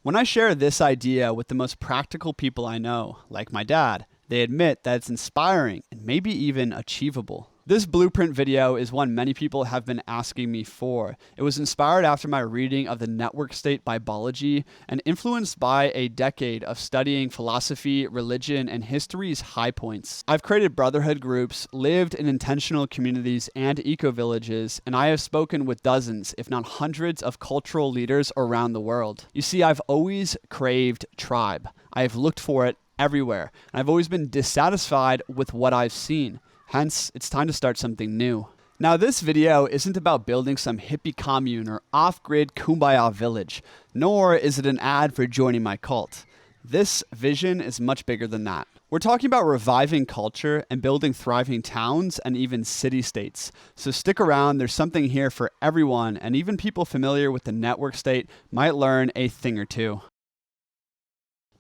When I share this idea with the most practical people I know, like my dad, they admit that it's inspiring and maybe even achievable. This blueprint video is one many people have been asking me for. It was inspired after my reading of the network state biology and influenced by a decade of studying philosophy, religion, and history's high points. I've created brotherhood groups, lived in intentional communities and eco-villages, and I have spoken with dozens, if not hundreds, of cultural leaders around the world. You see, I've always craved tribe. I have looked for it everywhere, and I've always been dissatisfied with what I've seen. Hence, it's time to start something new. Now, this video isn't about building some hippie commune or off-grid kumbaya village, nor is it an ad for joining my cult. This vision is much bigger than that. We're talking about reviving culture and building thriving towns and even city-states. So stick around, there's something here for everyone, and even people familiar with the network state might learn a thing or two.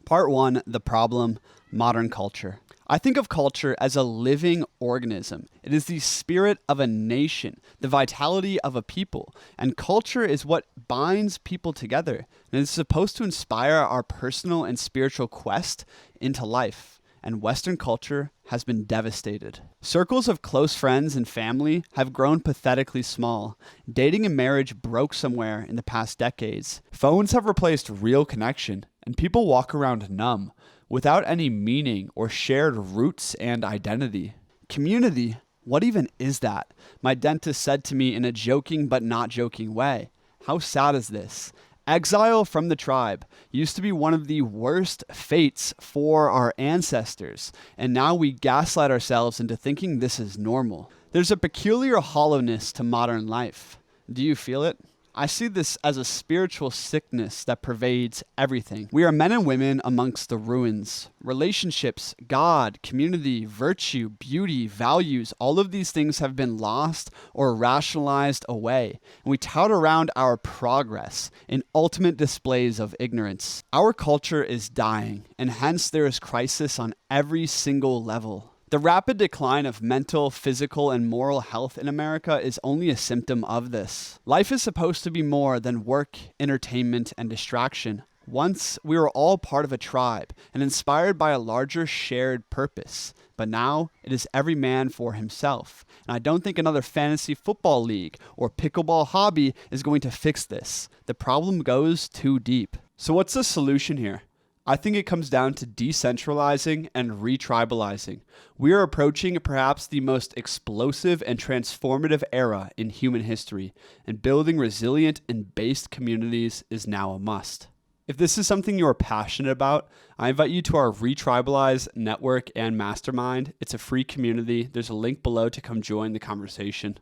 Part 1, the problem, modern culture. I think of culture as a living organism. It is the spirit of a nation, the vitality of a people, and culture is what binds people together, and it's supposed to inspire our personal and spiritual quest into life. And Western culture has been devastated. Circles of close friends and family have grown pathetically small. Dating and marriage broke somewhere in the past decades. Phones have replaced real connection, and people walk around numb, without any meaning or shared roots and identity. Community, what even is that? My dentist said to me in a joking but not joking way. How sad is this? Exile from the tribe used to be one of the worst fates for our ancestors, and now we gaslight ourselves into thinking this is normal. There's a peculiar hollowness to modern life. Do you feel it? I see this as a spiritual sickness that pervades everything. We are men and women amongst the ruins. Relationships, God, community, virtue, beauty, values, all of these things have been lost or rationalized away. And we tout around our progress in ultimate displays of ignorance. Our culture is dying, and hence there is crisis on every single level. The rapid decline of mental, physical, and moral health in America is only a symptom of this. Life is supposed to be more than work, entertainment, and distraction. Once, we were all part of a tribe and inspired by a larger shared purpose. But now, it is every man for himself. And I don't think another fantasy football league or pickleball hobby is going to fix this. The problem goes too deep. So what's the solution here? I think it comes down to decentralizing and ReTribalizing. We are approaching perhaps the most explosive and transformative era in human history, and building resilient and based communities is now a must. If this is something you are passionate about, I invite you to our ReTribalize network and mastermind. It's a free community. There's a link below to come join the conversation.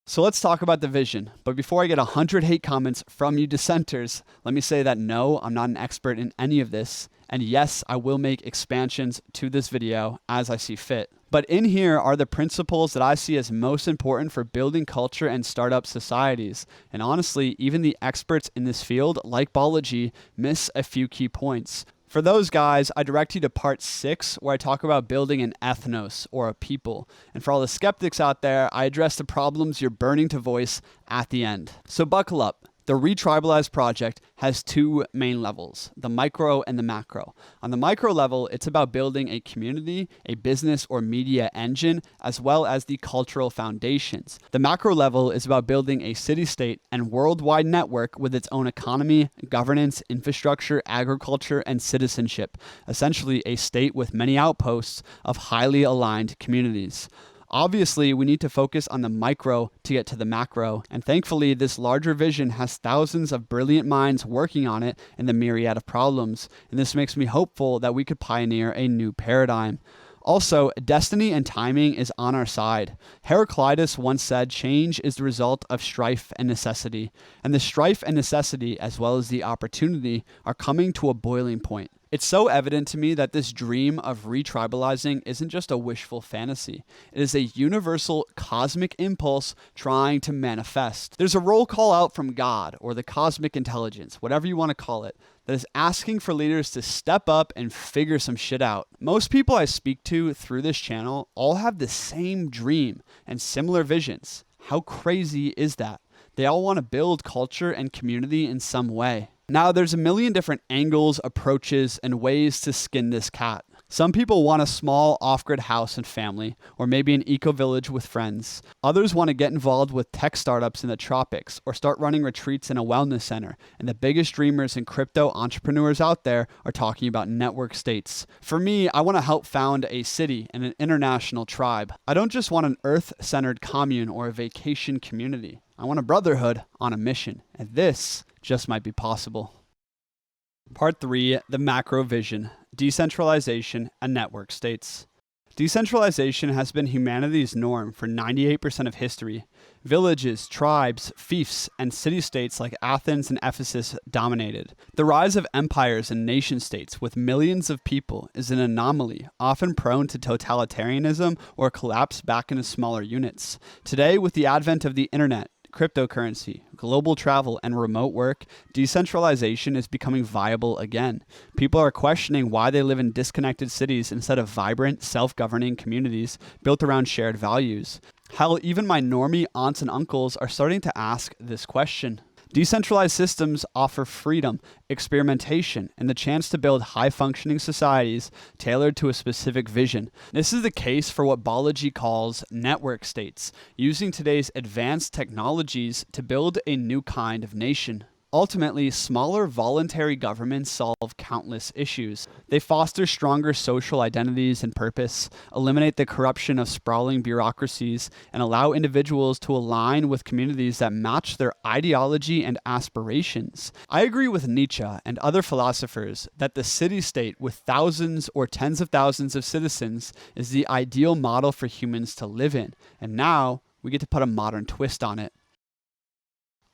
So let's talk about the vision. But before I get 100 hate comments from you dissenters, let me say that no, I'm not an expert in any of this. And yes, I will make expansions to this video as I see fit. But in here are the principles that I see as most important for building culture and startup societies. And honestly, even the experts in this field, like biology, miss a few key points. For those guys, I direct you to part 6, where I talk about building an ethnos, or a people. And for all the skeptics out there, I address the problems you're burning to voice at the end. So buckle up. The ReTribalize project has 2 main levels, the micro and the macro. On the micro level, it's about building a community, a business or media engine, as well as the cultural foundations. The macro level is about building a city-state and worldwide network with its own economy, governance, infrastructure, agriculture, and citizenship. Essentially, a state with many outposts of highly aligned communities. Obviously, we need to focus on the micro to get to the macro, and thankfully, this larger vision has thousands of brilliant minds working on it and the myriad of problems, and this makes me hopeful that we could pioneer a new paradigm. Also, destiny and timing is on our side. Heraclitus once said, change is the result of strife and necessity, and the strife and necessity, as well as the opportunity, are coming to a boiling point. It's so evident to me that this dream of ReTribalizing isn't just a wishful fantasy. It is a universal cosmic impulse trying to manifest. There's a roll call out from God, or the cosmic intelligence, whatever you want to call it, that is asking for leaders to step up and figure some shit out. Most people I speak to through this channel all have the same dream and similar visions. How crazy is that? They all want to build culture and community in some way. Now, there's a million different angles, approaches, and ways to skin this cat. Some people want a small off-grid house and family, or maybe an eco-village with friends. Others want to get involved with tech startups in the tropics, or start running retreats in a wellness center. And the biggest dreamers and crypto entrepreneurs out there are talking about network states. For me, I want to help found a city and an international tribe. I don't just want an earth-centered commune or a vacation community. I want a brotherhood on a mission, and this just might be possible. Part 3, the macro vision, decentralization and network states. Decentralization has been humanity's norm for 98% of history. Villages, tribes, fiefs, and city-states like Athens and Ephesus dominated. The rise of empires and nation-states with millions of people is an anomaly, often prone to totalitarianism or collapse back into smaller units. Today, with the advent of the internet, cryptocurrency, global travel, and remote work, decentralization is becoming viable again. People are questioning why they live in disconnected cities instead of vibrant, self-governing communities built around shared values. Hell, even my normie aunts and uncles are starting to ask this question. Decentralized systems offer freedom, experimentation, and the chance to build high-functioning societies tailored to a specific vision. This is the case for what biology calls network states, using today's advanced technologies to build a new kind of nation. Ultimately, smaller voluntary governments solve countless issues. They foster stronger social identities and purpose, eliminate the corruption of sprawling bureaucracies, and allow individuals to align with communities that match their ideology and aspirations. I agree with Nietzsche and other philosophers that the city-state with thousands or tens of thousands of citizens is the ideal model for humans to live in, and now we get to put a modern twist on it.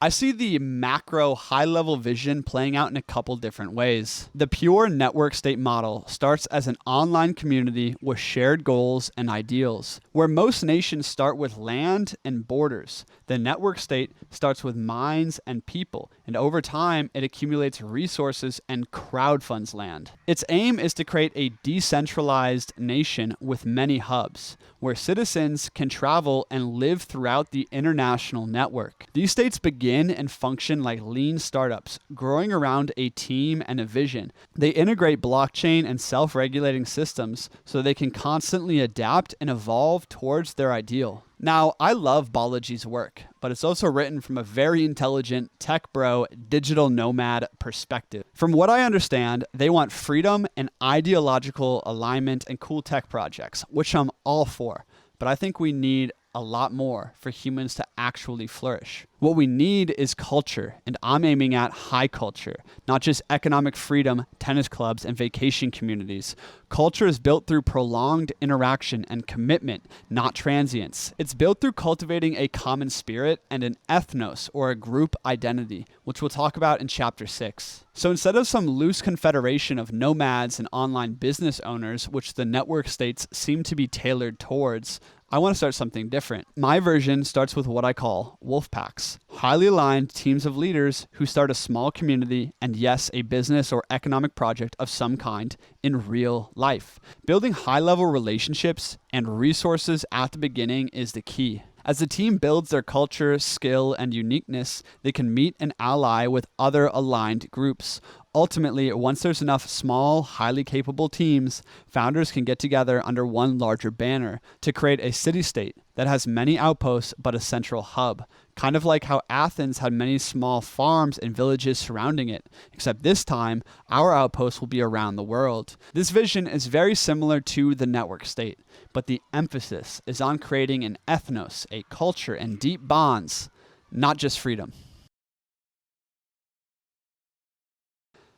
I see the macro high-level vision playing out in a couple different ways. The pure network state model starts as an online community with shared goals and ideals. Where most nations start with land and borders, the network state starts with minds and people, and over time it accumulates resources and crowdfunds land. Its aim is to create a decentralized nation with many hubs, where citizens can travel and live throughout the international network. These states begin and function like lean startups, growing around a team and a vision. They integrate blockchain and self-regulating systems so they can constantly adapt and evolve towards their ideal. Now, I love Balaji's work, but it's also written from a very intelligent, tech bro, digital nomad perspective. From what I understand, they want freedom and ideological alignment and cool tech projects, which I'm all for. But I think we need a lot more for humans to actually flourish. What we need is culture, and I'm aiming at high culture, not just economic freedom, tennis clubs, and vacation communities. Culture is built through prolonged interaction and commitment, not transience. It's built through cultivating a common spirit and an ethnos, or a group identity, which we'll talk about in Chapter 6. So instead of some loose confederation of nomads and online business owners, which the network states seem to be tailored towards, I want to start something different. My version starts with what I call Wolfpacks, highly aligned teams of leaders who start a small community and, yes, a business or economic project of some kind in real life. Building high-level relationships and resources at the beginning is the key. As the team builds their culture, skill, and uniqueness, they can meet and ally with other aligned groups. Ultimately, once there's enough small, highly capable teams, founders can get together under one larger banner to create a city-state that has many outposts but a central hub, kind of like how Athens had many small farms and villages surrounding it, except this time, our outposts will be around the world. This vision is very similar to the network state, but the emphasis is on creating an ethnos, a culture, and deep bonds, not just freedom.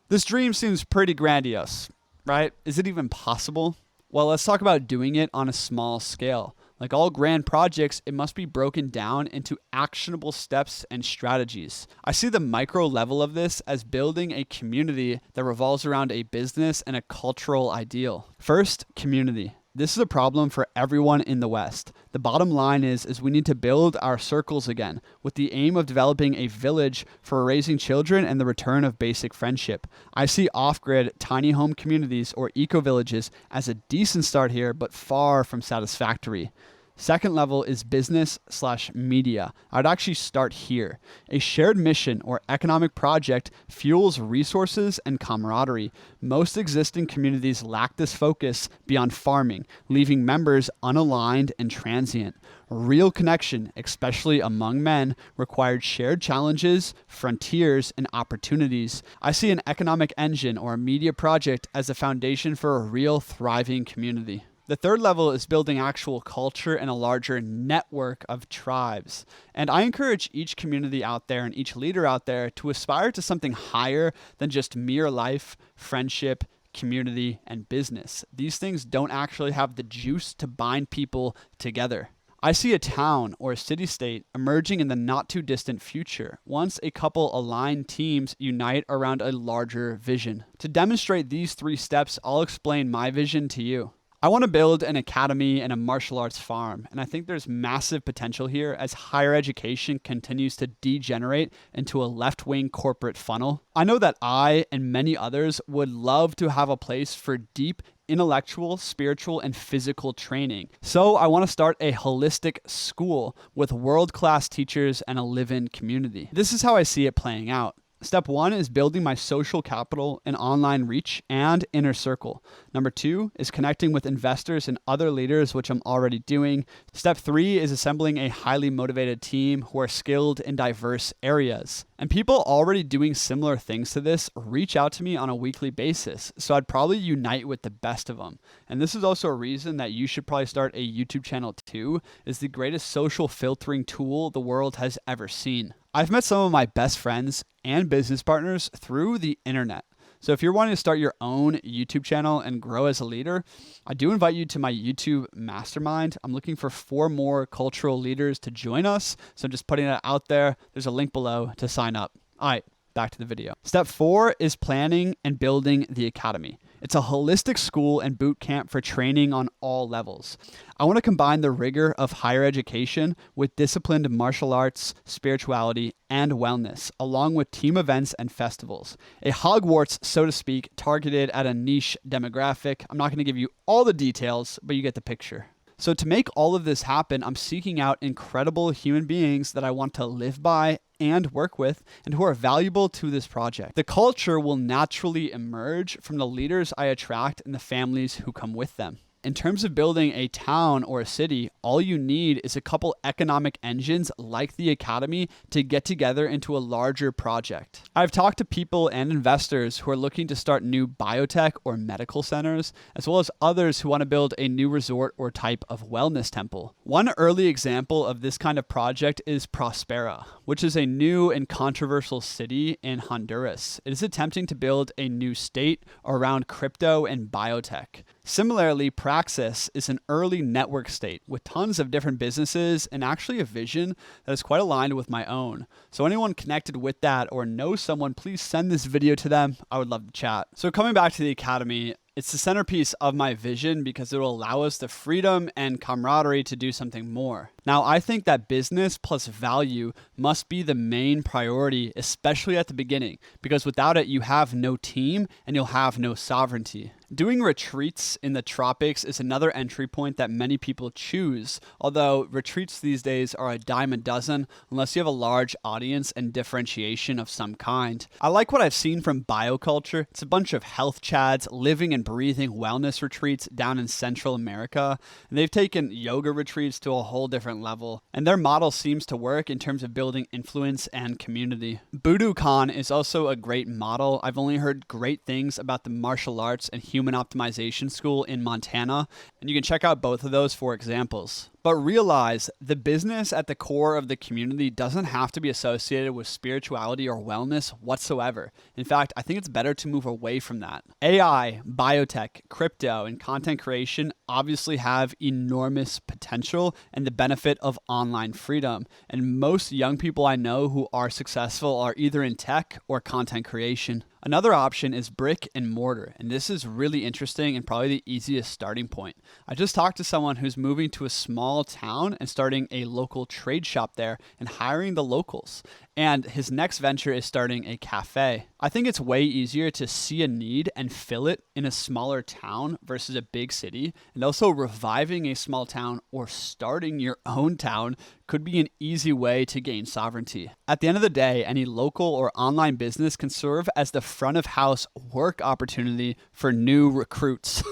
This dream seems pretty grandiose, right? Is it even possible? Well, let's talk about doing it on a small scale. Like all grand projects, it must be broken down into actionable steps and strategies. I see the micro level of this as building a community that revolves around a business and a cultural ideal. First, community. This is a problem for everyone in the West. The bottom line is we need to build our circles again with the aim of developing a village for raising children and the return of basic friendship. I see off-grid tiny home communities or eco-villages as a decent start here, but far from satisfactory. Second level is business/media. I'd actually start here. A shared mission or economic project fuels resources and camaraderie. Most existing communities lack this focus beyond farming, leaving members unaligned and transient. Real connection, especially among men, required shared challenges, frontiers, and opportunities. I see an economic engine or a media project as a foundation for a real thriving community. The third level is building actual culture and a larger network of tribes. And I encourage each community out there and each leader out there to aspire to something higher than just mere life, friendship, community, and business. These things don't actually have the juice to bind people together. I see a town or a city-state emerging in the not too distant future once a couple aligned teams unite around a larger vision. To demonstrate these 3 steps, I'll explain my vision to you. I want to build an academy and a martial arts farm, and I think there's massive potential here as higher education continues to degenerate into a left-wing corporate funnel. I know that I and many others would love to have a place for deep intellectual, spiritual, and physical training. So I want to start a holistic school with world-class teachers and a live-in community. This is how I see it playing out. Step 1 is building my social capital and online reach and inner circle. Number 2 is connecting with investors and other leaders, which I'm already doing. Step 3 is assembling a highly motivated team who are skilled in diverse areas. And people already doing similar things to this reach out to me on a weekly basis. So I'd probably unite with the best of them. And this is also a reason that you should probably start a YouTube channel too, is the greatest social filtering tool the world has ever seen. I've met some of my best friends and business partners through the internet. So if you're wanting to start your own YouTube channel and grow as a leader, I do invite you to my YouTube mastermind. I'm looking for 4 more cultural leaders to join us. So I'm just putting it out there. There's a link below to sign up. All right, back to the video. Step 4 is planning and building the academy. It's a holistic school and boot camp for training on all levels. I want to combine the rigor of higher education with disciplined martial arts, spirituality, and wellness, along with team events and festivals. A Hogwarts, so to speak, targeted at a niche demographic. I'm not going to give you all the details, but you get the picture. So to make all of this happen, I'm seeking out incredible human beings that I want to live by and work with and who are valuable to this project. The culture will naturally emerge from the leaders I attract and the families who come with them. In terms of building a town or a city, all you need is a couple economic engines like the academy to get together into a larger project. I've talked to people and investors who are looking to start new biotech or medical centers, as well as others who want to build a new resort or type of wellness temple. One early example of this kind of project is Prospera, which is a new and controversial city in Honduras. It is attempting to build a new state around crypto and biotech. Similarly, Praxis is an early network state with tons of different businesses and actually a vision that is quite aligned with my own. So anyone connected with that or knows someone, please send this video to them. I would love to chat. So coming back to the academy, it's the centerpiece of my vision because it will allow us the freedom and camaraderie to do something more. Now, I think that business plus value must be the main priority, especially at the beginning, because without it, you have no team and you'll have no sovereignty. Doing retreats in the tropics is another entry point that many people choose, although retreats these days are a dime a dozen unless you have a large audience and differentiation of some kind. I like what I've seen from Bioculture. It's a bunch of health chads living and breathing wellness retreats down in Central America, and they've taken yoga retreats to a whole different level, and their model seems to work in terms of building influence and community. Budokan is also a great model. I've only heard great things about the martial arts and human optimization school in Montana, and you can check out both of those for examples. But realize the business at the core of the community doesn't have to be associated with spirituality or wellness whatsoever. In fact, I think it's better to move away from that. AI, biotech, crypto, and content creation obviously have enormous potential and the benefit of online freedom. And most young people I know who are successful are either in tech or content creation. Another option is brick and mortar, and this is really interesting and probably the easiest starting point. I just talked to someone who's moving to a small town and starting a local trade shop there and hiring the locals. And his next venture is starting a cafe. I think it's way easier to see a need and fill it in a smaller town versus a big city. And And also reviving a small town or starting your own town could be an easy way to gain sovereignty. At the end of the day, any local or online business can serve as the front of house work opportunity for new recruits.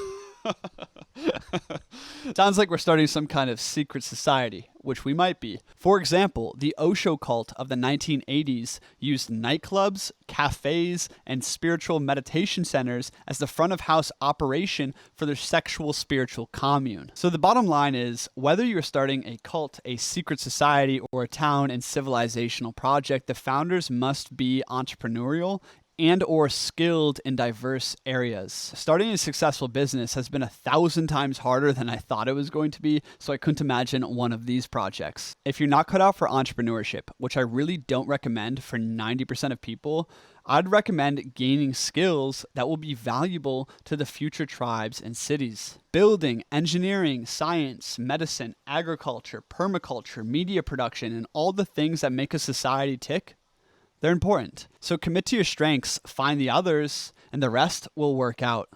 Sounds like we're starting some kind of secret society, which we might be. For example, the Osho cult of the 1980s used nightclubs, cafes, and spiritual meditation centers as the front of house operation for their sexual spiritual commune. So the bottom line is, whether you're starting a cult, a secret society, or a town and civilizational project, the founders must be entrepreneurial and or skilled in diverse areas. Starting a successful business has been 1,000 times harder than I thought it was going to be, so I couldn't imagine one of these projects. If you're not cut out for entrepreneurship, which I really don't recommend for 90% of people, I'd recommend gaining skills that will be valuable to the future tribes and cities. Building, engineering, science, medicine, agriculture, permaculture, media production, and all the things that make a society tick, they're important. So commit to your strengths, find the others, and the rest will work out.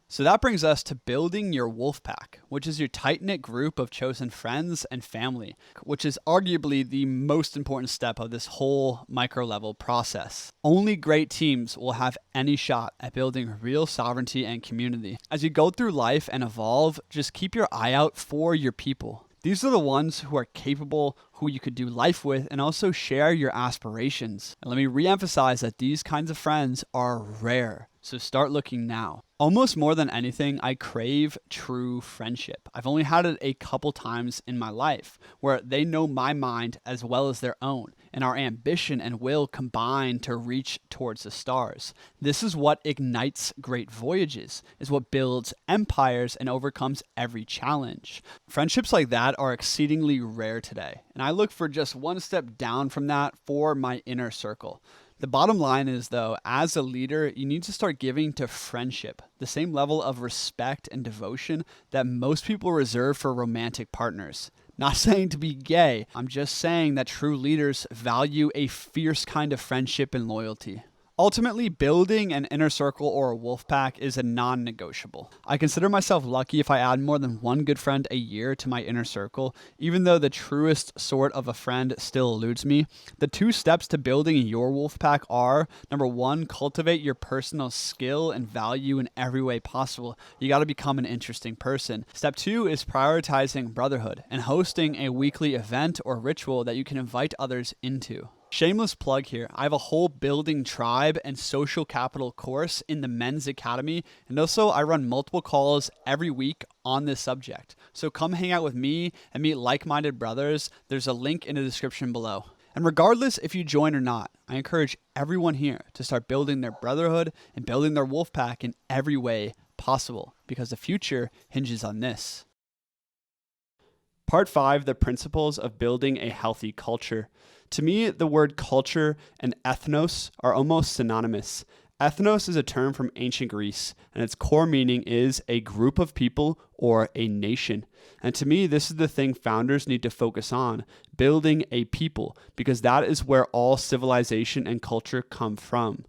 So that brings us to building your Wolfpack, which is your tight-knit group of chosen friends and family, which is arguably the most important step of this whole micro-level process. Only great teams will have any shot at building real sovereignty and community. As you go through life and evolve, just keep your eye out for your people. These are the ones who are capable, who you could do life with, and also share your aspirations. And let me reemphasize that these kinds of friends are rare, so start looking now. Almost more than anything, I crave true friendship. I've only had it a couple times in my life where they know my mind as well as their own, and our ambition and will combine to reach towards the stars. This is what ignites great voyages, is what builds empires and overcomes every challenge. Friendships like that are exceedingly rare today, and I look for just one step down from that for my inner circle. The bottom line is, though, as a leader, you need to start giving to friendship the same level of respect and devotion that most people reserve for romantic partners. Not saying to be gay, I'm just saying that true leaders value a fierce kind of friendship and loyalty. Ultimately, building an inner circle or a wolf pack is a non-negotiable. I consider myself lucky if I add more than one good friend a year to my inner circle, even though the truest sort of a friend still eludes me. The 2 steps to building your wolf pack are, number 1, cultivate your personal skill and value in every way possible. You got to become an interesting person. Step 2 is prioritizing brotherhood and hosting a weekly event or ritual that you can invite others into. Shameless plug here. I have a whole building tribe and social capital course in the Men's Academy, and also I run multiple calls every week on this subject. So come hang out with me and meet like-minded brothers. There's a link in the description below. And regardless if you join or not, I encourage everyone here to start building their brotherhood and building their wolf pack in every way possible, because the future hinges on this. Part 5, the principles of building a healthy culture. To me, the word culture and ethnos are almost synonymous. Ethnos is a term from ancient Greece, and its core meaning is a group of people or a nation. And to me, this is the thing founders need to focus on, building a people, because that is where all civilization and culture come from.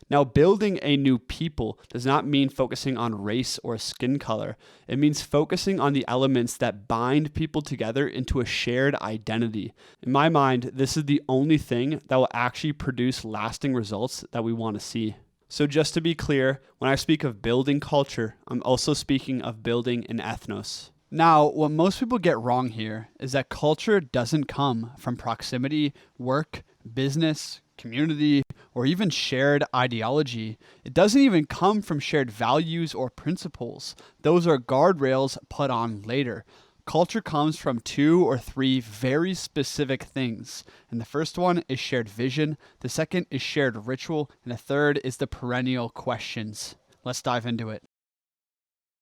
Now, building a new people does not mean focusing on race or skin color. It means focusing on the elements that bind people together into a shared identity. In my mind, this is the only thing that will actually produce lasting results that we want to see. So just to be clear, when I speak of building culture, I'm also speaking of building an ethnos. Now, what most people get wrong here is that culture doesn't come from proximity, work, business, community, or even shared ideology. It doesn't even come from shared values or principles. Those are guardrails put on later. Culture comes from 2 or 3 very specific things. And the first one is shared vision, the second is shared ritual, and the third is the perennial questions. Let's dive into it.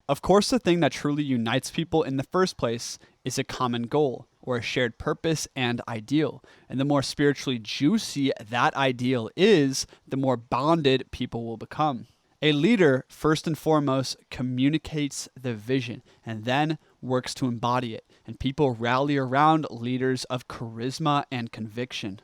Of course, the thing that truly unites people in the first place is a common goal, or a shared purpose and ideal. And the more spiritually juicy that ideal is, the more bonded people will become. A leader, first and foremost, communicates the vision and then works to embody it. And people rally around leaders of charisma and conviction.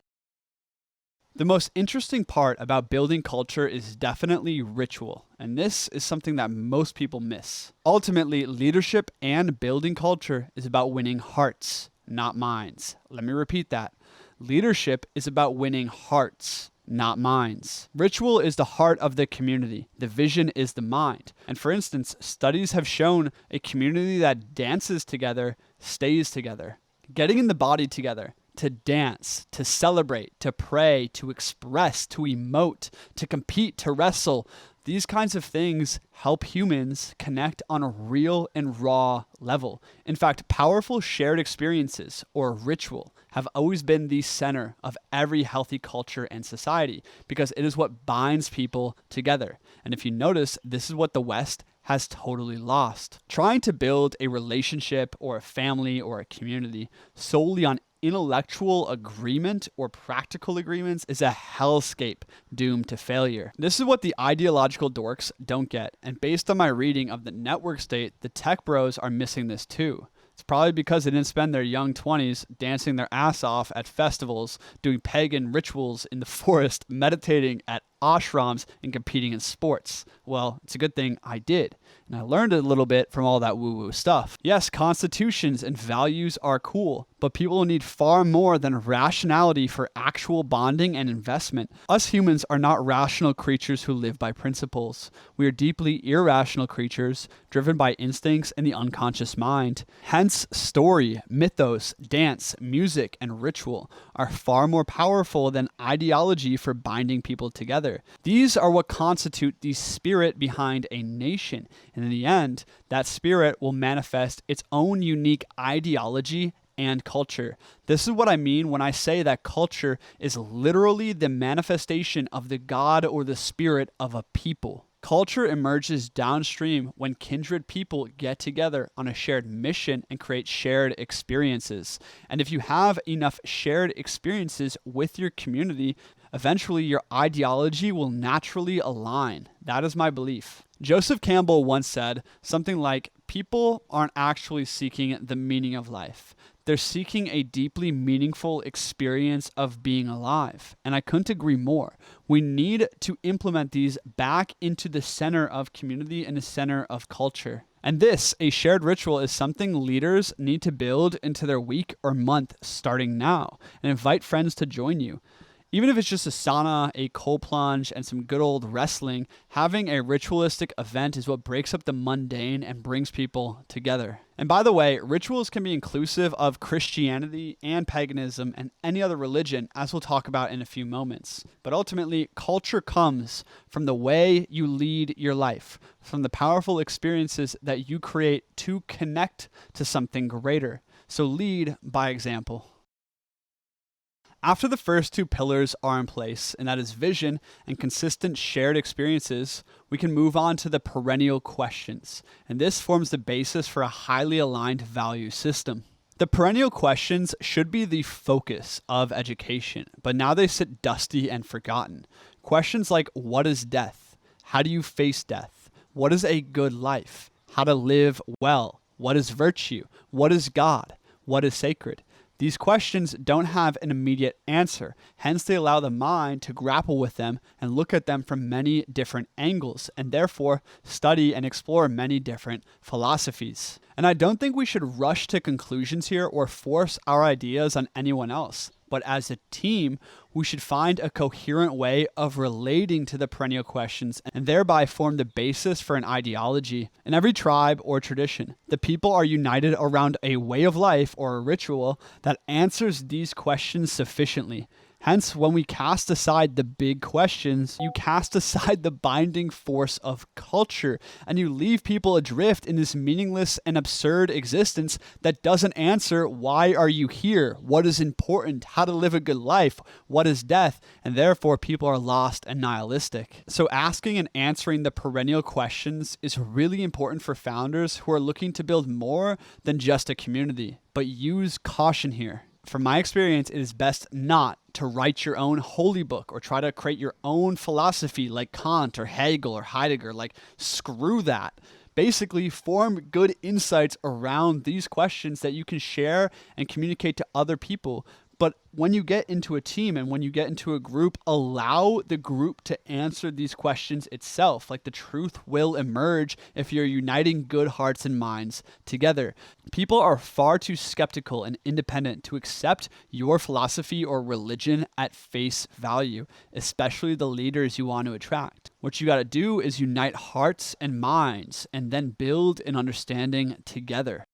The most interesting part about building culture is definitely ritual, and this is something that most people miss. Ultimately, leadership and building culture is about winning hearts, not minds. Let me repeat that. Leadership is about winning hearts, not minds. Ritual is the heart of the community. The vision is the mind. And for instance, studies have shown a community that dances together stays together. Getting in the body together, to dance, to celebrate, to pray, to express, to emote, to compete, to wrestle. These kinds of things help humans connect on a real and raw level. In fact, powerful shared experiences, or ritual, have always been the center of every healthy culture and society because it is what binds people together. And if you notice, this is what the West has totally lost. Trying to build a relationship or a family or a community solely on intellectual agreement or practical agreements is a hellscape doomed to failure. This is what the ideological dorks don't get. And based on my reading of the network state, the tech bros are missing this too. It's probably because they didn't spend their young 20s dancing their ass off at festivals, doing pagan rituals in the forest, meditating at ashrams, and competing in sports. Well, it's a good thing I did. And I learned a little bit from all that woo-woo stuff. Yes, constitutions and values are cool, but people need far more than rationality for actual bonding and investment. Us humans are not rational creatures who live by principles. We are deeply irrational creatures, driven by instincts and the unconscious mind. Hence, story, mythos, dance, music, and ritual are far more powerful than ideology for binding people together. These are what constitute the spirit behind a nation. And in the end, that spirit will manifest its own unique ideology and culture. This is what I mean when I say that culture is literally the manifestation of the God or the spirit of a people. Culture emerges downstream when kindred people get together on a shared mission and create shared experiences. And if you have enough shared experiences with your community, eventually your ideology will naturally align. That is my belief. Joseph Campbell once said something like, people aren't actually seeking the meaning of life. They're seeking a deeply meaningful experience of being alive. And I couldn't agree more. We need to implement these back into the center of community and the center of culture. And this, a shared ritual, is something leaders need to build into their week or month starting now and invite friends to join you. Even if it's just a sauna, a cold plunge, and some good old wrestling, having a ritualistic event is what breaks up the mundane and brings people together. And by the way, rituals can be inclusive of Christianity and paganism and any other religion, as we'll talk about in a few moments. But ultimately, culture comes from the way you lead your life, from the powerful experiences that you create to connect to something greater. So lead by example. After the first two pillars are in place, and that is vision and consistent shared experiences, we can move on to the perennial questions. And this forms the basis for a highly aligned value system. The perennial questions should be the focus of education, but now they sit dusty and forgotten. Questions like, what is death? How do you face death? What is a good life? How to live well? What is virtue? What is God? What is sacred? These questions don't have an immediate answer, hence they allow the mind to grapple with them and look at them from many different angles, and therefore study and explore many different philosophies. And I don't think we should rush to conclusions here or force our ideas on anyone else. But as a team, we should find a coherent way of relating to the perennial questions and thereby form the basis for an ideology. In every tribe or tradition, the people are united around a way of life or a ritual that answers these questions sufficiently. Hence, when we cast aside the big questions, you cast aside the binding force of culture, and you leave people adrift in this meaningless and absurd existence that doesn't answer why are you here, what is important, how to live a good life, what is death, and therefore people are lost and nihilistic. So asking and answering the perennial questions is really important for founders who are looking to build more than just a community, but use caution here. From my experience, it is best not to write your own holy book or try to create your own philosophy like Kant or Hegel or Heidegger. Like, screw that. Basically, form good insights around these questions that you can share and communicate to other people. But when you get into a team and when you get into a group, allow the group to answer these questions itself. Like, the truth will emerge if you're uniting good hearts and minds together. People are far too skeptical and independent to accept your philosophy or religion at face value, especially the leaders you want to attract. What you got to do is unite hearts and minds and then build an understanding together.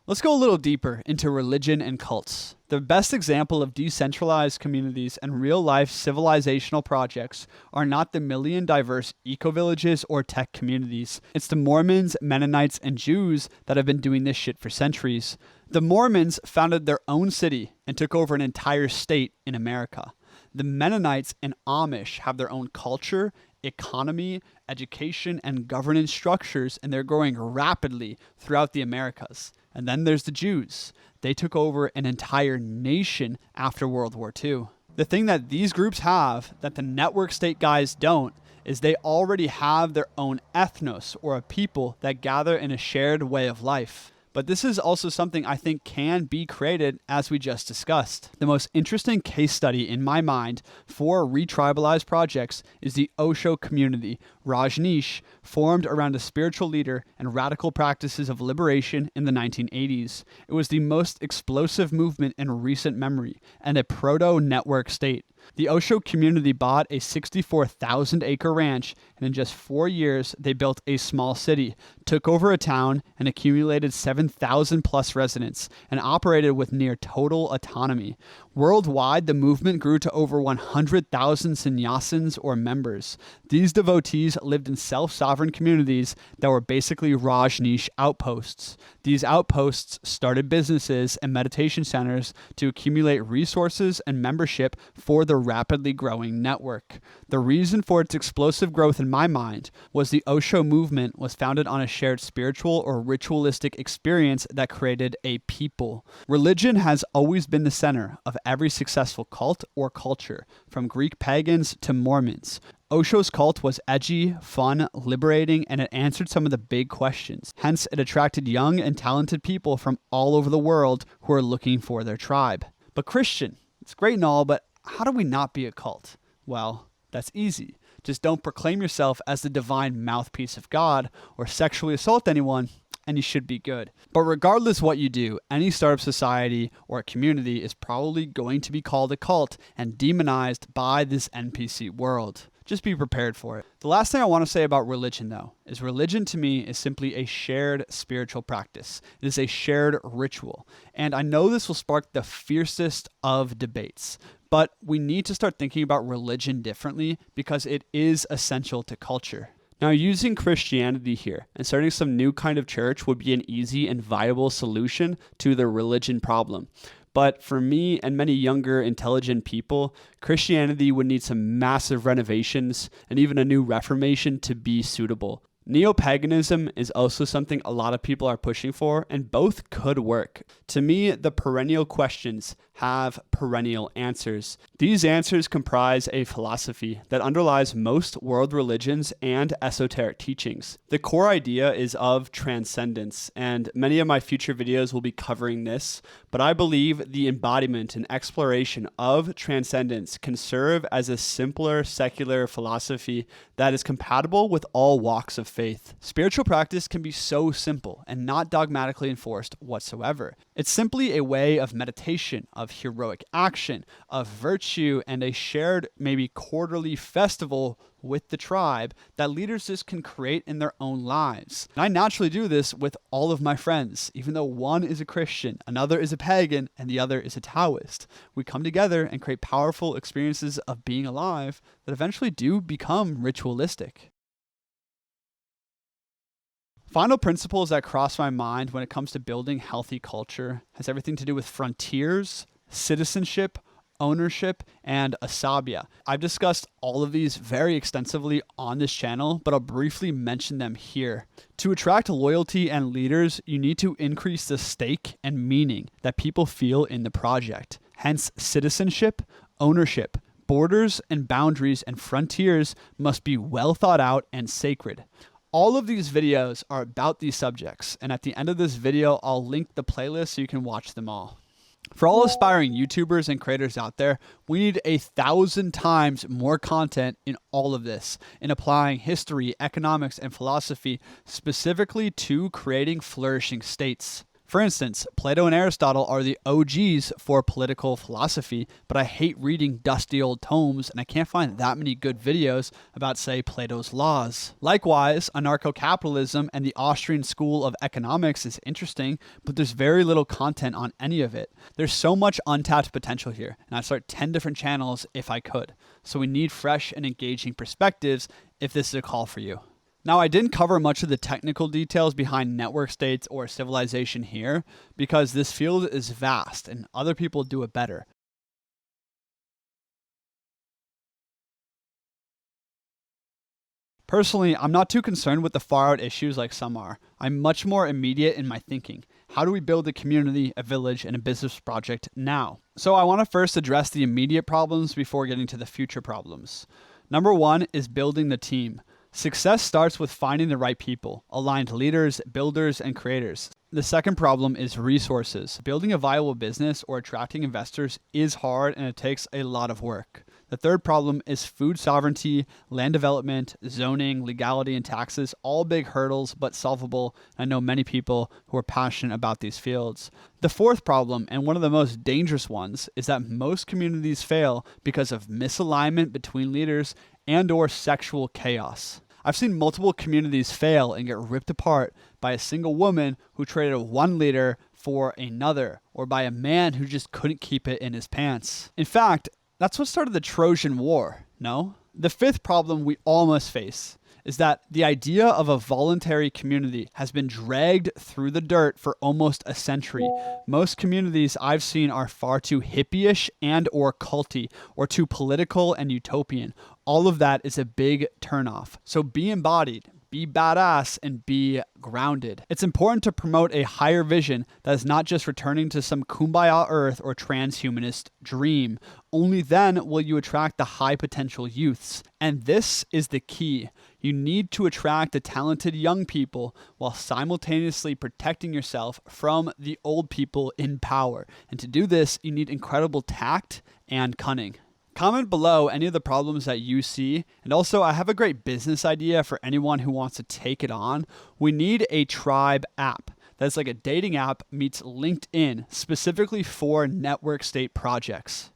Let's go a little deeper into religion and cults. The best example of decentralized communities and real-life civilizational projects are not the million diverse eco-villages or tech communities. It's the Mormons, Mennonites, and Jews that have been doing this shit for centuries. The Mormons founded their own city and took over an entire state in America. The Mennonites and Amish have their own culture, economy, education, and governance structures, and they're growing rapidly throughout the Americas. And then there's the Jews. They took over an entire nation after World War II. The thing that these groups have that the network state guys don't is they already have their own ethnos, or a people that gather in a shared way of life. But this is also something I think can be created, as we just discussed. The most interesting case study in my mind for ReTribalize projects is the Osho community, Rajneesh, formed around a spiritual leader and radical practices of liberation in the 1980s. It was the most explosive movement in recent memory and a proto-network state. The Osho community bought a 64,000-acre ranch, and in just 4 years, they built a small city, took over a town, and accumulated 7,000-plus residents, and operated with near total autonomy. Worldwide, the movement grew to over 100,000 sannyasins or members. These devotees lived in self-sovereign communities that were basically Rajneesh outposts. These outposts started businesses and meditation centers to accumulate resources and membership for the rapidly growing network. The reason for its explosive growth in my mind was the Osho movement was founded on a shared spiritual or ritualistic experience that created a people. Religion has always been the center of every successful cult or culture, from Greek pagans to Mormons. Osho's cult was edgy, fun, liberating, and it answered some of the big questions. Hence, it attracted young and talented people from all over the world who are looking for their tribe. But Christian, it's great and all, but how do we not be a cult? Well, that's easy. Just don't proclaim yourself as the divine mouthpiece of God or sexually assault anyone, and you should be good. But regardless what you do, any startup society or community is probably going to be called a cult and demonized by this NPC world. Just be prepared for it. The last thing I want to say about religion, though, is religion to me is simply a shared spiritual practice. It is a shared ritual. And I know this will spark the fiercest of debates, but we need to start thinking about religion differently because it is essential to culture. Now, using Christianity here and starting some new kind of church would be an easy and viable solution to the religion problem. But for me and many younger, intelligent people, Christianity would need some massive renovations and even a new reformation to be suitable. Neo-paganism is also something a lot of people are pushing for, and both could work. To me, the perennial questions have perennial answers. These answers comprise a philosophy that underlies most world religions and esoteric teachings. The core idea is of transcendence, and many of my future videos will be covering this, but I believe the embodiment and exploration of transcendence can serve as a simpler secular philosophy that is compatible with all walks of faith. Spiritual practice can be so simple and not dogmatically enforced whatsoever. It's simply a way of meditation, of heroic action, of virtue, and a shared, maybe quarterly festival with the tribe that leaders just can create in their own lives. And I naturally do this with all of my friends, even though one is a Christian, another is a pagan, and the other is a Taoist. We come together and create powerful experiences of being alive that eventually do become ritualistic. Final principles that cross my mind when it comes to building healthy culture has everything to do with frontiers, citizenship, ownership, and asabya. I've discussed all of these very extensively on this channel, but I'll briefly mention them here. To attract loyalty and leaders, you need to increase the stake and meaning that people feel in the project. Hence, citizenship, ownership, borders and boundaries and frontiers must be well thought out and sacred. All of these videos are about these subjects, and at the end of this video, I'll link the playlist so you can watch them all. For all aspiring YouTubers and creators out there, we need 1,000 times more content in all of this, in applying history, economics, and philosophy specifically to creating flourishing states. For instance, Plato and Aristotle are the OGs for political philosophy, but I hate reading dusty old tomes, and I can't find that many good videos about, say, Plato's laws. Likewise, anarcho-capitalism and the Austrian school of economics is interesting, but there's very little content on any of it. There's so much untapped potential here, and I'd start 10 different channels if I could. So we need fresh and engaging perspectives if this is a call for you. Now, I didn't cover much of the technical details behind network states or civilization here because this field is vast and other people do it better. Personally, I'm not too concerned with the far-out issues like some are. I'm much more immediate in my thinking. How do we build a community, a village, and a business project now? So I want to first address the immediate problems before getting to the future problems. Number one is building the team. Success starts with finding the right people, aligned leaders, builders, and creators. The second problem is resources. Building a viable business or attracting investors is hard and it takes a lot of work. The third problem is food sovereignty, land development, zoning, legality, and taxes, all big hurdles but solvable. I know many people who are passionate about these fields. The fourth problem, and one of the most dangerous ones, is that most communities fail because of misalignment between leaders and/or sexual chaos. I've seen multiple communities fail and get ripped apart by a single woman who traded one leader for another, or by a man who just couldn't keep it in his pants. In fact, that's what started the Trojan War, no? The fifth problem we all must face is that the idea of a voluntary community has been dragged through the dirt for almost a century. Most communities I've seen are far too hippie-ish and or culty, or too political and utopian. All of that is a big turnoff. So be embodied, be badass, and be grounded. It's important to promote a higher vision that is not just returning to some kumbaya earth or transhumanist dream. Only then will you attract the high potential youths. And this is the key. You need to attract the talented young people while simultaneously protecting yourself from the old people in power. And to do this, you need incredible tact and cunning. Comment below any of the problems that you see. And also, I have a great business idea for anyone who wants to take it on. We need a tribe app. That's like a dating app meets LinkedIn specifically for network state projects.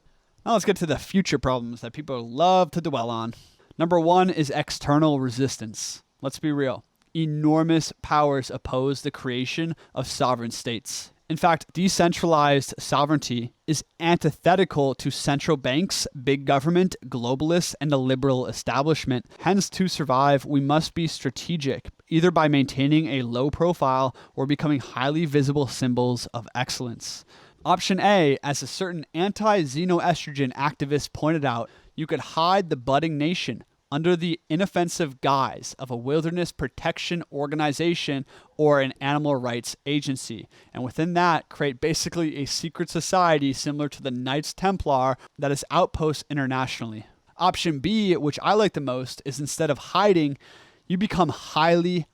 Now let's get to the future problems that people love to dwell on. Number one is external resistance. Let's be real. Enormous powers oppose the creation of sovereign states. In fact, decentralized sovereignty is antithetical to central banks, big government, globalists, and the liberal establishment. Hence, to survive, we must be strategic, either by maintaining a low profile or becoming highly visible symbols of excellence. Option A, as a certain anti-xenoestrogen activist pointed out, you could hide the budding nation under the inoffensive guise of a wilderness protection organization or an animal rights agency. And within that, create basically a secret society similar to the Knights Templar that is outposts internationally. Option B, which I like the most, is instead of hiding, you become highly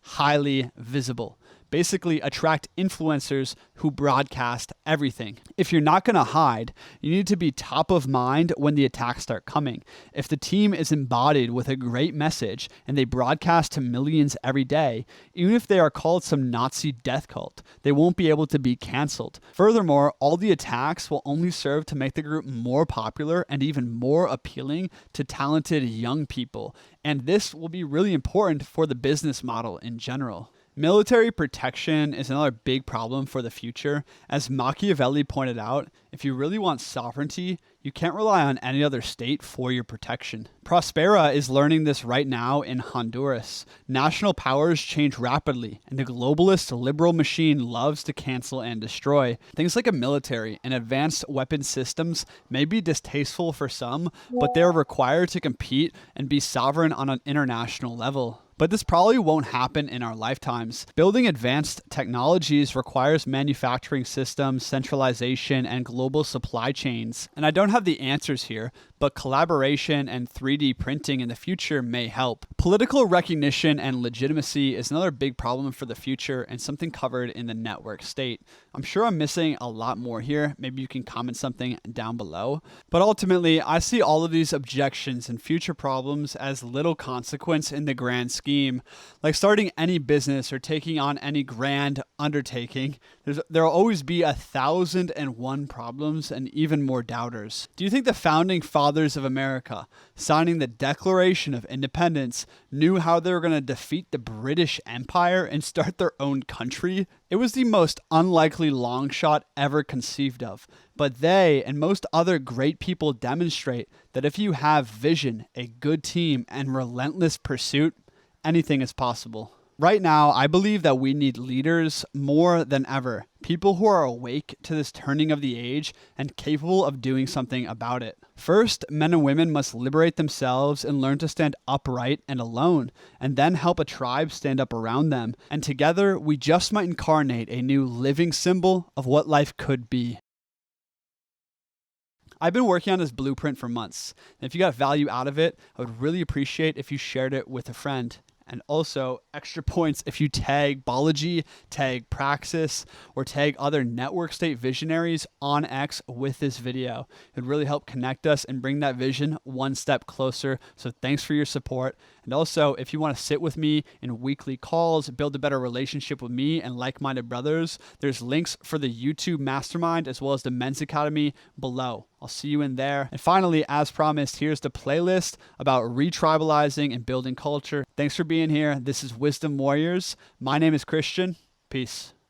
visible. Basically attract influencers who broadcast everything. If you're not going to hide, you need to be top of mind when the attacks start coming. If the team is embodied with a great message and they broadcast to millions every day, even if they are called some Nazi death cult, they won't be able to be canceled. Furthermore, all the attacks will only serve to make the group more popular and even more appealing to talented young people. And this will be really important for the business model in general. Military protection is another big problem for the future. As Machiavelli pointed out, if you really want sovereignty, you can't rely on any other state for your protection. Prospera is learning this right now in Honduras. National powers change rapidly, and the globalist liberal machine loves to cancel and destroy. Things like a military and advanced weapon systems may be distasteful for some, but they are required to compete and be sovereign on an international level. But this probably won't happen in our lifetimes. Building advanced technologies requires manufacturing systems, centralization, and global supply chains. And I don't have the answers here, but collaboration and 3D printing in the future may help. Political recognition and legitimacy is another big problem for the future and something covered in the network state. I'm sure I'm missing a lot more here. Maybe you can comment something down below. But ultimately, I see all of these objections and future problems as little consequence in the grand scheme. Like starting any business or taking on any grand undertaking, there will always be 1,001 problems and even more doubters. Do you think the founding fathers of America, signing the Declaration of Independence, knew how they were going to defeat the British Empire and start their own country? It was the most unlikely long shot ever conceived of. But they and most other great people demonstrate that if you have vision, a good team, and relentless pursuit, anything is possible. Right now, I believe that we need leaders more than ever. People who are awake to this turning of the age and capable of doing something about it. First, men and women must liberate themselves and learn to stand upright and alone, and then help a tribe stand up around them. And together, we just might incarnate a new living symbol of what life could be. I've been working on this blueprint for months, and if you got value out of it, I would really appreciate if you shared it with a friend. And also, extra points if you tag Balaji, tag Praxis, or tag other network state visionaries on X with this video. It would really help connect us and bring that vision one step closer. So thanks for your support. And also, if you want to sit with me in weekly calls, build a better relationship with me and like-minded brothers, there's links for the YouTube Mastermind as well as the Men's Academy below. I'll see you in there. And finally, as promised, here's the playlist about retribalizing and building culture. Thanks for being here. This is Wisdom Warriors. My name is Christian. Peace.